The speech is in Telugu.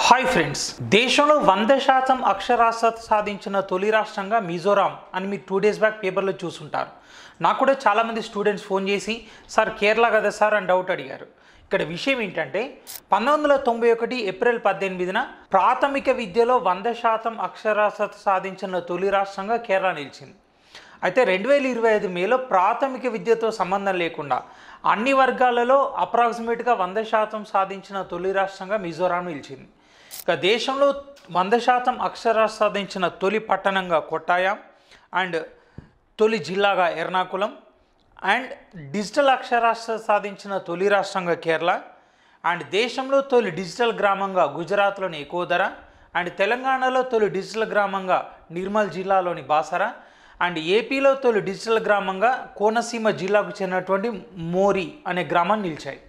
హాయ్ ఫ్రెండ్స్, దేశంలో 100% అక్షరాస్యత సాధించిన తొలి రాష్ట్రంగా మిజోరాం అని మీరు 2 డేస్ బ్యాక్ పేపర్లో చూసుంటారు. నాకు కూడా చాలామంది స్టూడెంట్స్ ఫోన్ చేసి సార్ కేరళ కదా సార్ అని డౌట్ అడిగారు. ఇక్కడ విషయం ఏంటంటే 1991 ఏప్రిల్ 18న ప్రాథమిక విద్యలో 100% అక్షరాస్యత సాధించిన తొలి రాష్ట్రంగా కేరళ నిలిచింది. అయితే 2025 మేలో ప్రాథమిక విద్యతో సంబంధం లేకుండా అన్ని వర్గాలలో అప్రాక్సిమేట్గా 100% సాధించిన తొలి రాష్ట్రంగా మిజోరాం నిలిచింది. ఇక దేశంలో 100% అక్షరాస్యత సాధించిన తొలి పట్టణంగా కొట్టాయం అండ్ తొలి జిల్లాగా ఎర్నాకుళం అండ్ డిజిటల్ అక్షరాస్యత సాధించిన తొలి రాష్ట్రంగా కేరళ అండ్ దేశంలో తొలి డిజిటల్ గ్రామంగా గుజరాత్లోని ఎకోదర అండ్ తెలంగాణలో తొలి డిజిటల్ గ్రామంగా నిర్మల్ జిల్లాలోని బాసర అండ్ ఏపీలో తొలి డిజిటల్ గ్రామంగా కోనసీమ జిల్లాకు చెందినటువంటి మోరి అనే గ్రామం నిలిచాయి.